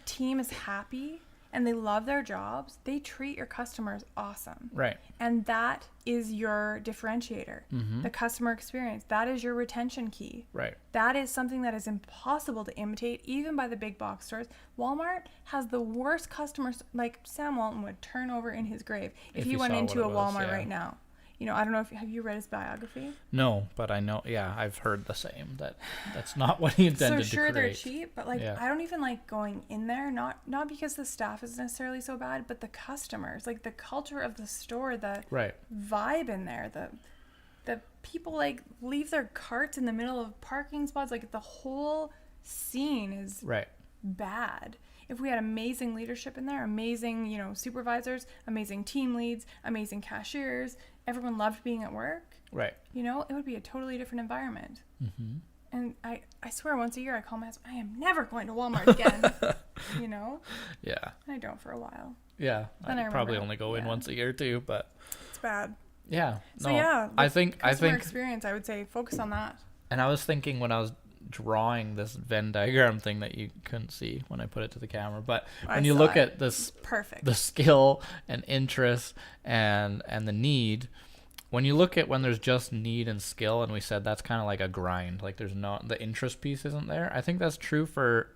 team is happy and they love their jobs, they treat your customers awesome. Right. And that is your differentiator. Mm-hmm. The customer experience. That is your retention key. Right. That is something that is impossible to imitate, even by the big box stores. Walmart has the worst customers. Like, Sam Walton would turn over in his grave if he went into a Walmart right now. You know, I don't know have you read his biography? No, but I know, I've heard the same, that's not what he intended to create. So sure, they're cheap, but I don't even like going in there, not because the staff is necessarily so bad, but the customers, like the culture of the store, the vibe in there, the people leave their carts in the middle of parking spots, like the whole scene is bad. If we had amazing leadership in there, amazing, supervisors, amazing team leads, amazing cashiers, everyone loved being at work. Right. It would be a totally different environment. Mm-hmm. And I swear once a year I call my husband, I am never going to Walmart again. Yeah. And I don't for a while. Yeah. I probably only go in once a year too, but it's bad. Yeah. So I think customer think experience, I would say focus on that. And I was thinking when I was drawing this Venn diagram thing that you couldn't see when I put it to the camera, but when you look at this, the skill and interest and the need, when you look at when there's just need and skill, and we said that's kind of like a grind, like there's not, the interest piece isn't there. I think that's true for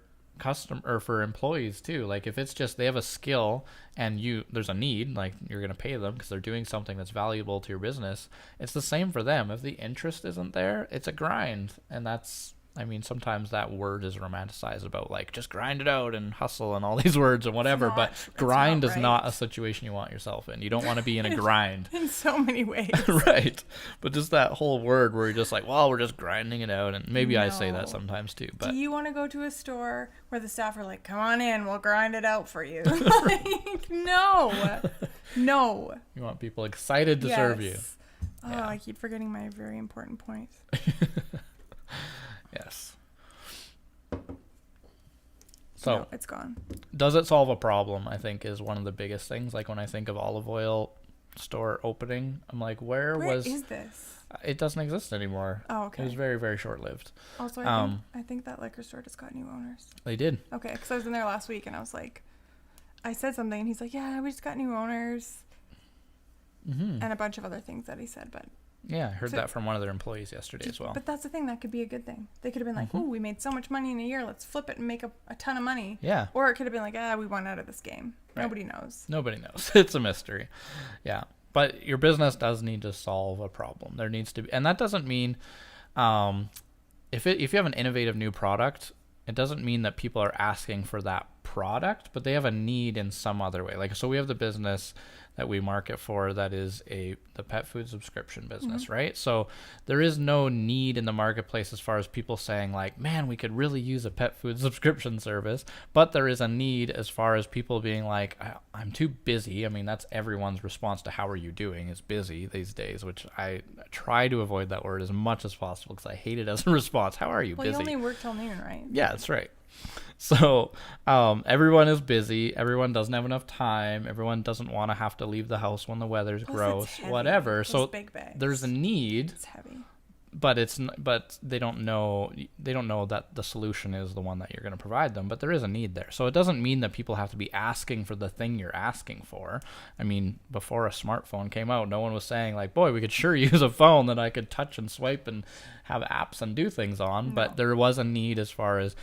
for employees too. Like if it's just they have a skill and there's a need, like you're going to pay them because they're doing something that's valuable to your business. It's the same for them. If the interest isn't there, it's a grind. And sometimes that word is romanticized about like just grind it out and hustle and all these words and whatever, but grind is not a situation you want yourself in. You don't want to be in a grind. In so many ways. Right. But just that whole word where you're just like, well, we're just grinding it out. And maybe I say that sometimes too. But do you want to go to a store where the staff are like, come on in, we'll grind it out for you? No. You want people excited to serve you. Oh, yeah. I keep forgetting my very important point. Yes. So no, it's gone. Does it solve a problem? I think is one of the biggest things. Like when I think of olive oil store opening, I'm like, where is this? It doesn't exist anymore. Oh, okay. It was very, very short lived. Also, I think that liquor store just got new owners. They did. Okay, because I was in there last week and I was like, I said something and he's like, yeah, we just got new owners. Mm-hmm. And a bunch of other things that he said, but. Yeah, I heard that from one of their employees yesterday as well. But that's the thing. That could be a good thing. They could have been like, ooh, we made so much money in a year. Let's flip it and make a ton of money. Yeah. Or it could have been like, we won out of this game. Right. Nobody knows. Nobody knows. It's a mystery. Yeah. But your business does need to solve a problem. There needs to be, and that doesn't mean if you have an innovative new product, it doesn't mean that people are asking for that product, but they have a need in some other way. Like, so we have the business that we market for that is the pet food subscription business, right? So there is no need in the marketplace as far as people saying like, man, we could really use a pet food subscription service. But there is a need as far as people being like, I'm too busy. I mean, that's everyone's response to how are you doing is busy these days, which I try to avoid that word as much as possible because I hate it as a response. How are you busy? Well, you only work till noon, right? Yeah, that's right. So everyone is busy. Everyone doesn't have enough time. Everyone doesn't want to have to leave the house when the weather's Plus gross, it's heavy. whatever. Those So big bags. there's a need, It's heavy. but they don't know that the solution is the one that you're going to provide them. But there is a need there. So it doesn't mean that people have to be asking for the thing you're asking for. I mean, before a smartphone came out, no one was saying like, boy, we could sure use a phone that I could touch and swipe and have apps and do things on. No. But there was a need as far as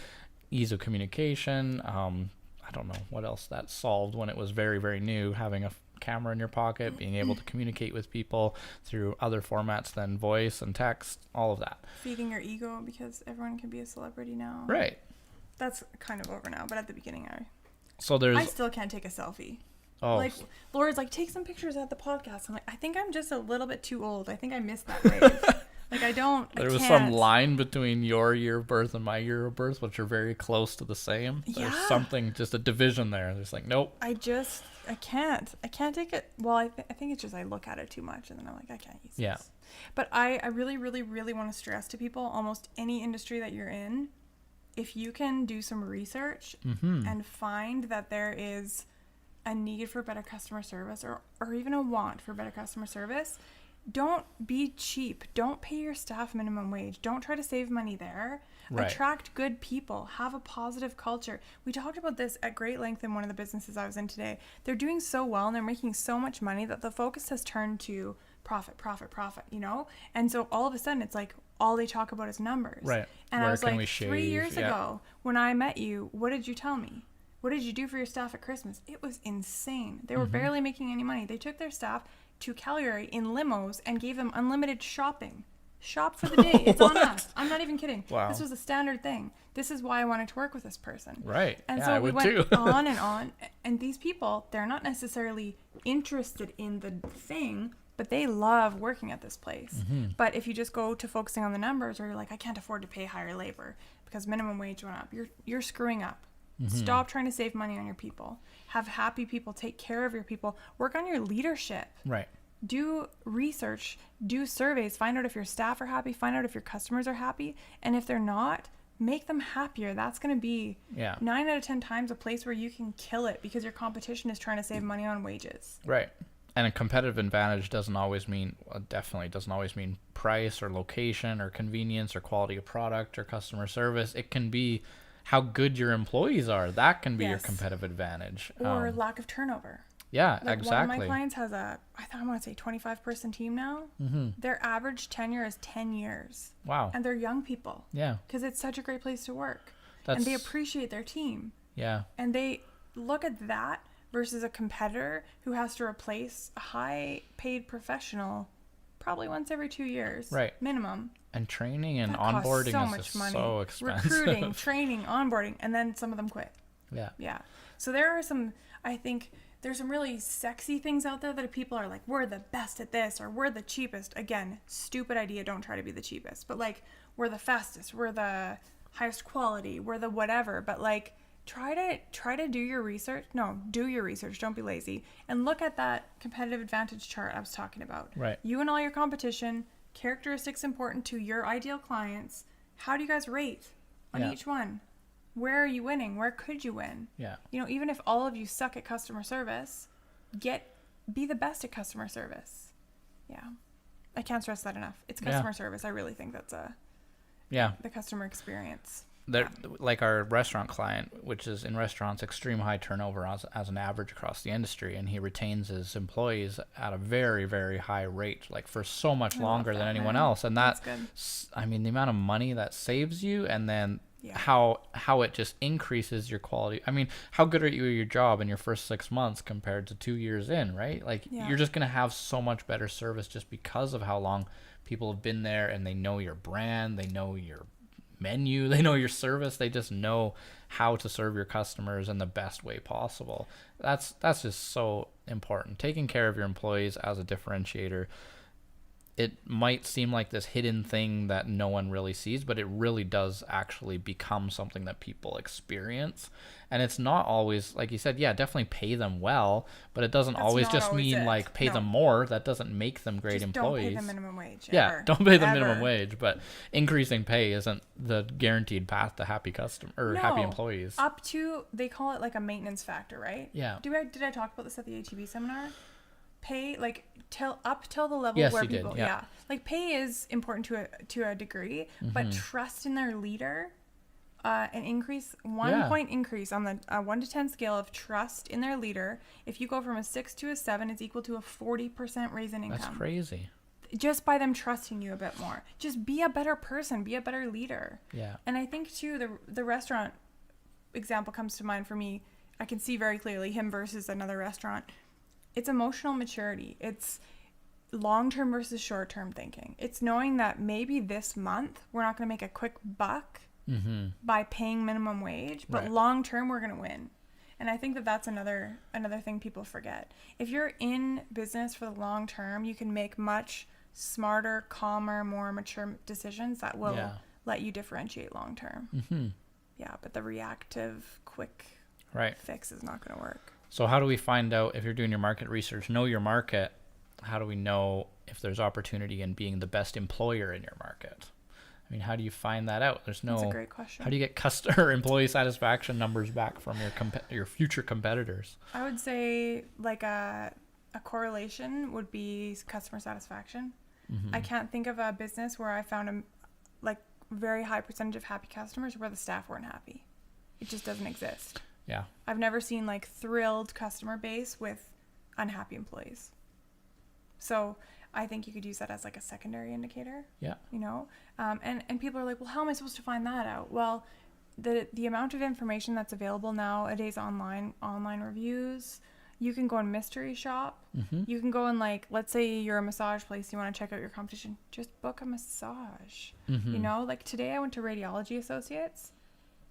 ease of communication. I don't know what else that solved when it was very, very new, having a camera in your pocket, being able to communicate with people through other formats than voice and text, all of that. Feeding your ego because everyone can be a celebrity now. Right. That's kind of over now, but at the beginning So I there's, still can't take a selfie. oh, Like, Laura's like, take some pictures at the podcast. I'm like, I think I'm just a little bit too old. I think I missed that wave. Like, I there was some can't. line between your year of birth and my year of birth, which are very close to the same. There's Yeah. something, just a division there. It's like, nope. I can't take it. Well, I think it's just I look at it too much and then I'm like, I can't use Yeah. this. But I really, really, really want to stress to people, almost any industry that you're in, if you can do some research and find that there is a need for better customer service or even a want for better customer service, don't be cheap. Don't pay your staff minimum wage. Don't try to save money there. Right. Attract good people. Have a positive culture. We talked about this at great length in one of the businesses I was in today. They're doing so well and they're making so much money that the focus has turned to profit, you know? And so all of a sudden it's like all they talk about is numbers. Right. And Where I was can we like, shave? 3 years Yeah. ago when I met you, what did you tell me? What did you do for your staff at Christmas? It was insane. They were barely making any money. They took their staff to Calgary in limos and gave them unlimited shopping. Shop for the day. It's on us. I'm not even kidding. Wow. This was a standard thing. This is why I wanted to work with this person. Right. And Yeah, so I we would went too. on and on. And these people, they're not necessarily interested in the thing, but they love working at this place. But if you just go to focusing on the numbers, or you're like, I can't afford to pay higher labor because minimum wage went up, you're screwing up. Stop trying to save money on your people. Have happy people. Take care of your people. Work on your leadership. Right. Do research. Do surveys. Find out if your staff are happy. Find out if your customers are happy. And if they're not, make them happier. That's going to be 9 out of 10 times a place where you can kill it because your competition is trying to save money on wages. Right. And a competitive advantage doesn't always mean, definitely doesn't always mean price or location or convenience or quality of product or customer service. It can be how good your employees are. That can be your Yes. competitive advantage. Or lack of turnover. Yeah, Like exactly. one of my clients has I want to say 25-person team now. Their average tenure is 10 years. Wow. And they're young people. Yeah. Because it's such a great place to work. That's, And they appreciate their team. Yeah. And they look at that versus a competitor who has to replace a high paid professional probably once every 2 years. Right. Minimum. And training and That costs onboarding so is much just money. so expensive. Recruiting, training, onboarding, and then some of them quit. Yeah. Yeah. So there are some, I think there's some really sexy things out there that people are like, we're the best at this or we're the cheapest. Again, stupid idea. Don't try to be the cheapest. But like, we're the fastest. We're the highest quality. We're the whatever. But like, try to do your research. No, do your research. Don't be lazy. And look at that competitive advantage chart I was talking about. Right. You and all your competition, characteristics important to your ideal clients. How do you guys rate on Yeah. each one? Where are you winning? Where could you win? Yeah. You know, even if all of you suck at customer service, be the best at customer service. Yeah. I can't stress that enough. It's customer service. I really think that's the customer experience. Like our restaurant client, which is in restaurants, extreme high turnover as an average across the industry, and he retains his employees at a very, very high rate, like for so much longer than anyone else. And That's good. I mean, the amount of money that saves you, and then Yeah. how it just increases your quality. I mean, how good are you at your job in your first 6 months compared to 2 years in, right? Like you're just going to have so much better service just because of how long people have been there and they know your brand, they know your menu, they know your service, they just know how to serve your customers in the best way possible. That's just so important. Taking care of your employees as a differentiator. It might seem like this hidden thing that no one really sees, but it really does actually become something that people experience. And it's not always, like you said, yeah, definitely pay them well, but it doesn't That's always not just always mean it. like pay No. them more. That doesn't make them great Just employees. don't pay the minimum wage. Yeah, Ever. don't pay the Ever. minimum wage, but increasing pay isn't the guaranteed path to happy customer or happy No. employees. Up to, they call it like a maintenance factor, right? Yeah. Did I talk about this at the ATB seminar? Pay, like, up till the level Yes, where you did, people, yeah. like, pay is important to a degree, but trust in their leader, an increase, 1 point increase on the 1 to 10 scale of trust in their leader. If you go from a 6 to a 7, it's equal to a 40% raise in income. That's crazy. Just by them trusting you a bit more. Just be a better person, be a better leader. Yeah. And I think too, the restaurant example comes to mind for me. I can see very clearly him versus another restaurant. It's emotional maturity. It's long-term versus short-term thinking. It's knowing that maybe this month we're not going to make a quick buck by paying minimum wage, but Right. long-term we're going to win. And I think that that's another thing people forget. If you're in business for the long term, you can make much smarter, calmer, more mature decisions that will let you differentiate long term. Yeah, but the reactive, quick Right. fix is not going to work. So how do we find out if you're doing your market research, know your market? How do we know if there's opportunity in being the best employer in your market? I mean, how do you find that out? There's no. That's a great question. How do you get customer employee satisfaction numbers back from your future competitors? I would say like a correlation would be customer satisfaction. I can't think of a business where I found a like very high percentage of happy customers where the staff weren't happy. It just doesn't exist. Yeah. I've never seen like thrilled customer base with unhappy employees. So I think you could use that as like a secondary indicator. Yeah. You know, and people are like, well, how am I supposed to find that out? Well, the amount of information that's available nowadays online reviews. You can go and mystery shop. You can go and like, let's say you're a massage place, you want to check out your competition, just book a massage. You know, like today I went to Radiology Associates.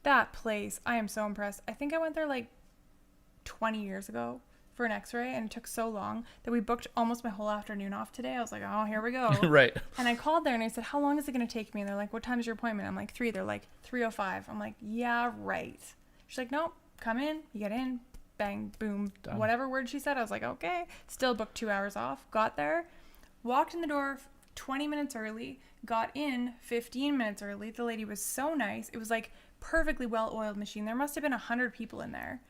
That place, I am so impressed. I think I went there like 20 years ago for an x-ray, and it took so long that we booked almost my whole afternoon off today. I was like, oh, here we go. Right. And I called there and I said, how long is it going to take me? And they're like, what time is your appointment? I'm like, 3. They're like, 3:05. I'm like, yeah, right. She's like, nope, come in, you get in, bang, boom, Done. whatever word she said. I was like, okay. Still booked 2 hours off. Got there, walked in the door 20 minutes early, got in 15 minutes early. The lady was so nice. It was like perfectly well-oiled machine. There must have been 100 people in there.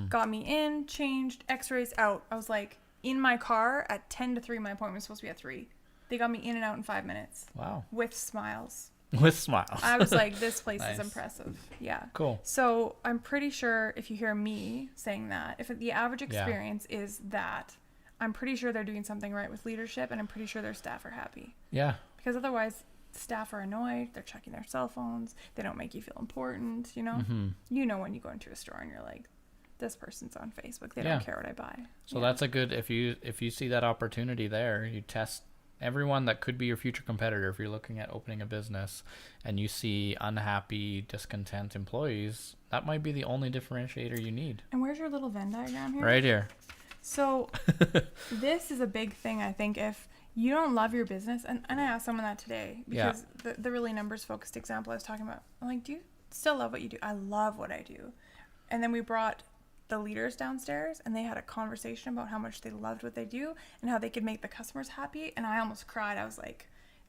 Got me in, changed, x-rays, out. I was like in my car at 10 to 3. My appointment was supposed to be at 3. They got me in and out in 5 minutes. Wow. With smiles. With smiles. I was like, this place Nice. is impressive. Yeah. Cool. So I'm pretty sure if you hear me saying that, if the average experience is that, I'm pretty sure they're doing something right with leadership, and I'm pretty sure their staff are happy. Yeah. Because otherwise, staff are annoyed. They're checking their cell phones. They don't make you feel important, you know? You know when you go into a store and you're like, this person's on Facebook. They don't care what I buy. So that's a good, if you see that opportunity there, you test everyone that could be your future competitor. If you're looking at opening a business and you see unhappy, discontent employees, that might be the only differentiator you need. And where's your little Venn diagram here? Right here. So this is a big thing, I think. If you don't love your business, and I asked someone that today, because the really numbers focused example I was talking about, I'm like, do you still love what you do? I love what I do. And then we brought the leaders downstairs and they had a conversation about how much they loved what they do and how they could make the customers happy. And I almost cried. I was like,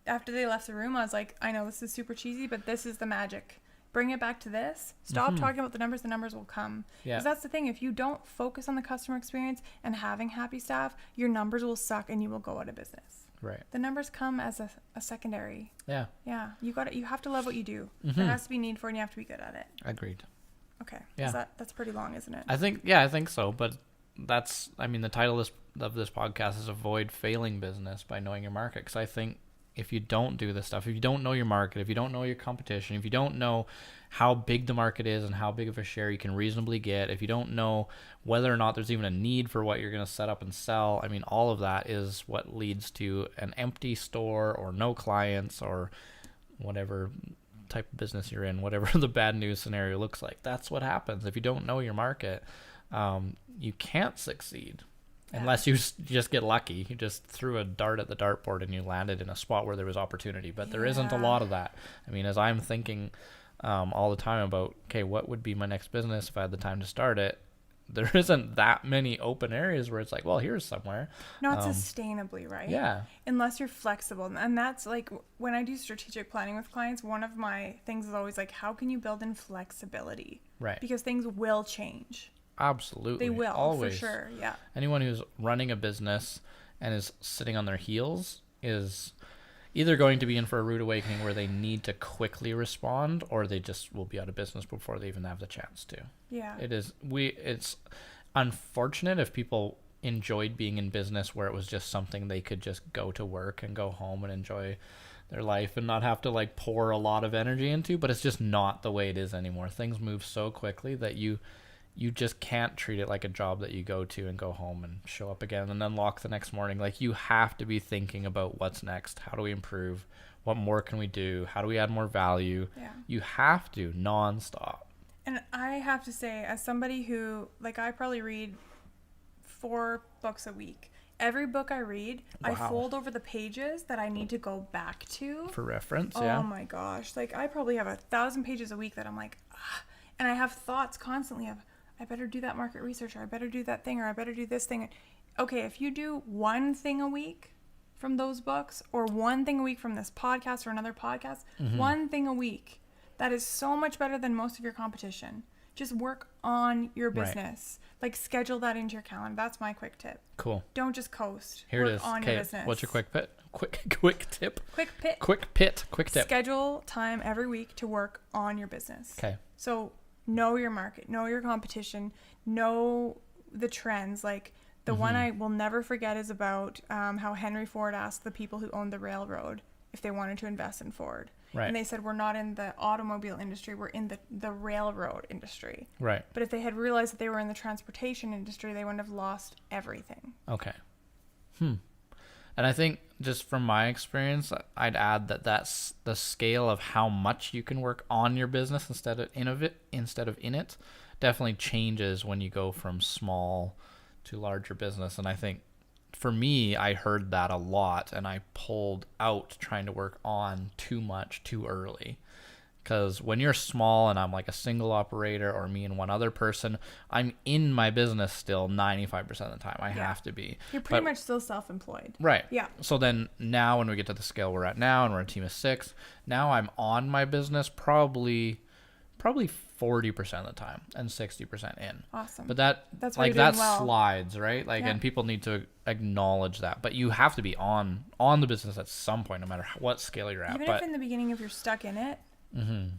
after they left the room, I was like, I know this is super cheesy, but this is the magic. Bring it back to this. Stop talking about the numbers will come. Yeah. Because that's the thing. If you don't focus on the customer experience and having happy staff, your numbers will suck and you will go out of business. Right. The numbers come as a secondary. Yeah. Yeah. You have to love what you do. There has to be need for it and you have to be good at it. Agreed. Okay. Yeah. That's pretty long, isn't it? I think so. But that's, I mean, the title of this podcast is Avoid Failing Business by Knowing Your Market. Because I think if you don't do this stuff, if you don't know your market, if you don't know your competition, if you don't know how big the market is and how big of a share you can reasonably get, if you don't know whether or not there's even a need for what you're going to set up and sell, I mean, all of that is what leads to an empty store or no clients or whatever type of business you're in, whatever the bad news scenario looks like. That's what happens. If you don't know your market, you can't succeed unless you just get lucky. You just threw a dart at the dartboard and you landed in a spot where there was opportunity. But there isn't a lot of that. I mean, as I'm thinking all the time about, okay, what would be my next business if I had the time to start it? There isn't that many open areas where it's like, well, here's somewhere. Not sustainably, right? Yeah. Unless you're flexible. And that's like when I do strategic planning with clients, one of my things is always like, how can you build in flexibility? Right. Because things will change. Absolutely. They will, always. for sure. Yeah. Anyone who's running a business and is sitting on their heels is either going to be in for a rude awakening where they need to quickly respond, or they just will be out of business before they even have the chance to. Yeah. It's unfortunate if people enjoyed being in business where it was just something they could just go to work and go home and enjoy their life and not have to like pour a lot of energy into, but it's just not the way it is anymore. Things move so quickly that you just can't treat it like a job that you go to and go home and show up again and unlock the next morning. Like, you have to be thinking about what's next. How do we improve? What more can we do? How do we add more value? Yeah. You have to nonstop. And I have to say, as somebody who, like, I probably read 4 books a week. Every book I read, Wow. I fold over the pages that I need to go back to. For reference, Oh yeah. my gosh. Like, I probably have 1,000 pages a week that I'm like, and I have thoughts constantly of, I better do that market research, or I better do that thing, or I better do this thing. Okay, if you do one thing a week from those books, or one thing a week from this podcast or another podcast, one thing a week, that is so much better than most of your competition. Just work on your business. Like, schedule that into your calendar. That's my quick tip. Cool. Don't just coast. Here work it is. on your business. What's your quick tip? Quick tip. Schedule time every week to work on your business. Okay. So know your market, know your competition, know the trends. Like, the one I will never forget is about how Henry Ford asked the people who owned the railroad if they wanted to invest in Ford. Right. And they said, we're not in the automobile industry, we're in the railroad industry. Right. But if they had realized that they were in the transportation industry, they wouldn't have lost everything. Okay. And I think, just from my experience, I'd add that that's the scale of how much you can work on your business instead of in it definitely changes when you go from small to larger business. And I think for me, I heard that a lot, and I pulled out trying to work on too much too early. Because when you're small and I'm like a single operator, or me and one other person, I'm in my business still 95% of the time. I have to be. You're pretty much still self-employed. Right. Yeah. So then now when we get to the scale we're at now, and we're a team of 6, now I'm on my business probably 40% of the time and 60% in. Awesome. But that's where like, you're that doing well. slides, right? Like, Yeah. and people need to acknowledge that. But you have to be on the business at some point, no matter what scale you're at. Even but if in the beginning, if you're stuck in it,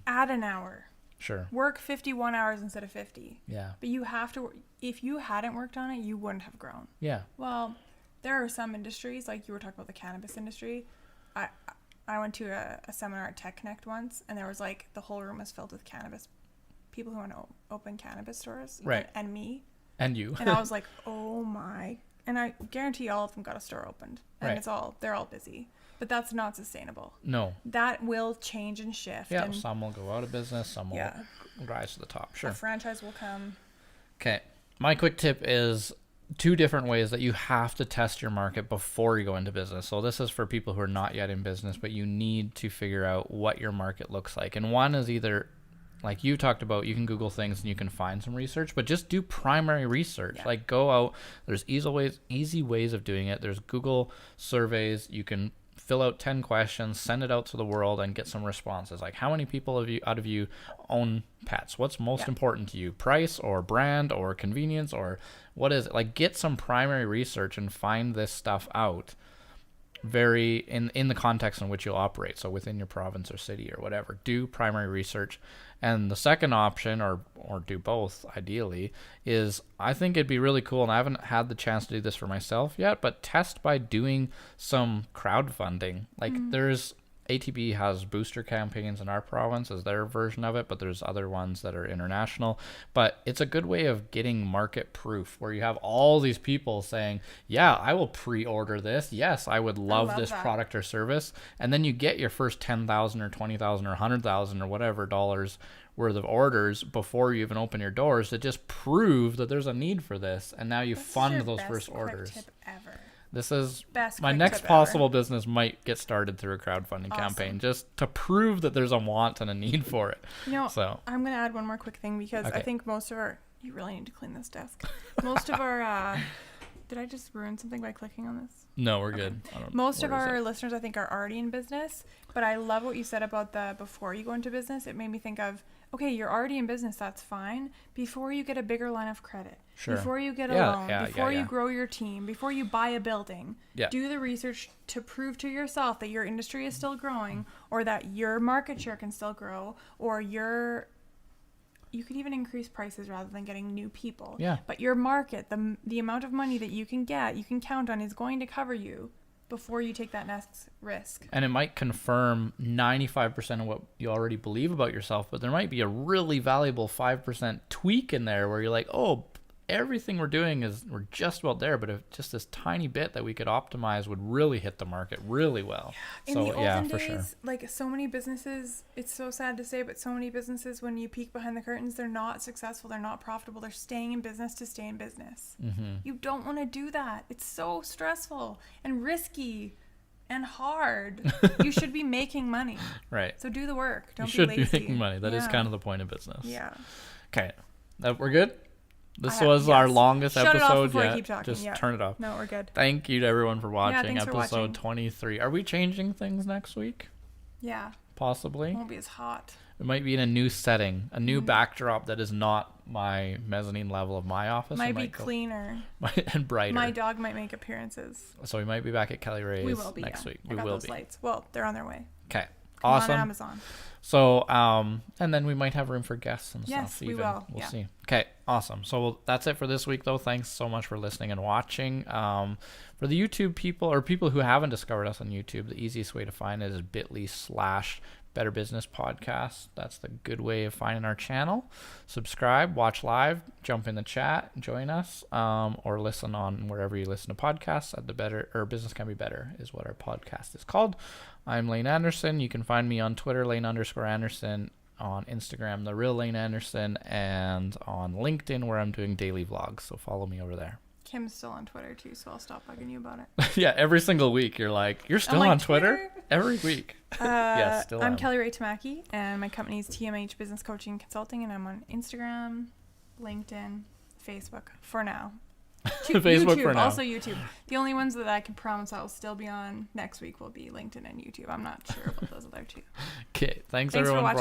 add an hour. sure. Work 51 hours instead of 50. Yeah. But you have to, if you hadn't worked on it, you wouldn't have grown. Yeah. Well, there are some industries, like you were talking about the cannabis industry. I went to a seminar at Tech Connect once, and there was like, the whole room was filled with cannabis people who want to open cannabis stores. Right. And me. And you. And I was like, oh my. And I guarantee all of them got a store opened. And Right. they're all busy. But that's not sustainable. No. That will change and shift. Yeah. And Some will go out of business. Some will rise to the top. Sure. a franchise will come. Okay. My quick tip is 2 different ways that you have to test your market before you go into business. So this is for people who are not yet in business, but you need to figure out what your market looks like. And one is either, like you talked about, you can Google things and you can find some research, but just do primary research. Yeah. Like, go out. There's easy ways of doing it. There's Google surveys. You can fill out 10 questions, send it out to the world, and get some responses. Like, how many people out of you own pets? What's most important to you? Price or brand or convenience, or what is it? Like, get some primary research and find this stuff out very in the context in which you'll operate. So within your province or city or whatever, do primary research. And the second option, or do both ideally, is, I think it'd be really cool, and I haven't had the chance to do this for myself yet, but test by doing some crowdfunding. Like, there's ATB has booster campaigns in our province as their version of it, but there's other ones that are international. But it's a good way of getting market proof where you have all these people saying, yeah, I will pre-order this. Yes, I would love this that. product or service. And then you get your first 10,000 or 20,000 or 100,000 or whatever dollars worth of orders before you even open your doors to just prove that there's a need for this. And now you fund those first orders. Tip ever. This is Best my quick next tip possible business might get started through a crowdfunding Awesome. campaign just to prove that there's a want and a need for it. You know, So I'm going to add one more quick thing because I Okay. think most of our... You really need to clean this desk. Most of our... did I just ruin something by clicking on this? no, we're good. I don't- Most of where is our it? listeners, I think, are already in business. But I love what you said about the before you go into business. It made me think of, okay, you're already in business. That's fine. Before you get a bigger line of credit. Sure. Before you get a Yeah, loan. yeah, before yeah, you yeah. grow your team. Before you buy a building. Yeah. Do the research to prove to yourself that your industry is still growing or that your market share can still grow or you could even increase prices rather than getting new people. Yeah. But your market, the amount of money that you can get, you can count on is going to cover you before you take that next risk. And it might confirm 95% of what you already believe about yourself, but there might be a really valuable 5% tweak in there where you're like, oh, everything we're doing we're just about there, but if just this tiny bit that we could optimize would really hit the market really well. In So the olden yeah, days, for sure. like so many businesses, it's so sad to say, but so many businesses, when you peek behind the curtains, they're not successful, they're not profitable, they're staying in business to stay in business. Mm-hmm. You don't want to do that. It's so stressful and risky and hard. You should be making money. Right. So do the work. Don't You should be lazy. be making money. That is Yeah. kind of the point of business. Yeah. Okay. We're good? This I- was our yes. longest Shut it off episode before I yet. keep talking, Just yeah. turn it off. No, we're good. Thank you to everyone for watching. thanks for Episode watching. 23. Are we changing things next week? Yeah. Possibly. Won't be as hot. It might be in a new setting, a new backdrop that is not my mezzanine level of my office. Might It be go- cleaner. and brighter. My dog might make appearances. So we might be back at Kelly Ray's We will be next yeah. week. I We got will those be. lights. Well, they're on their way. Okay. Come on Awesome. Amazon. So, and then we might have room for guests and Yes, stuff. we Even. will. We'll Yeah. see. Okay, awesome. So that's it for this week, though. Thanks so much for listening and watching. For the YouTube people or people who haven't discovered us on YouTube, the easiest way to find it is bit.ly/Better Business Podcast. That's the good way of finding our channel. Subscribe, watch live, jump in the chat, join us, or listen on wherever you listen to podcasts. At the Better or Business Can Be Better is what our podcast is called. I'm Lane Anderson. You can find me on Twitter, Lane_Anderson, on Instagram, The Real Lane Anderson, and on LinkedIn, where I'm doing daily vlogs. So follow me over there. Kim's still on Twitter too, so I'll stop bugging you about it. Yeah, every single week you're like, you're still like, on Twitter? Twitter? Every week. Yes, still I'm am. Kelly Ray Tamaki, and my company is TMH Business Coaching and Consulting, and I'm on Instagram, LinkedIn, Facebook for now. Facebook YouTube, for now. also YouTube. The only ones that I can promise I will still be on next week will be LinkedIn and YouTube. I'm not sure about those other two. Okay, thanks Thanks for everyone watching.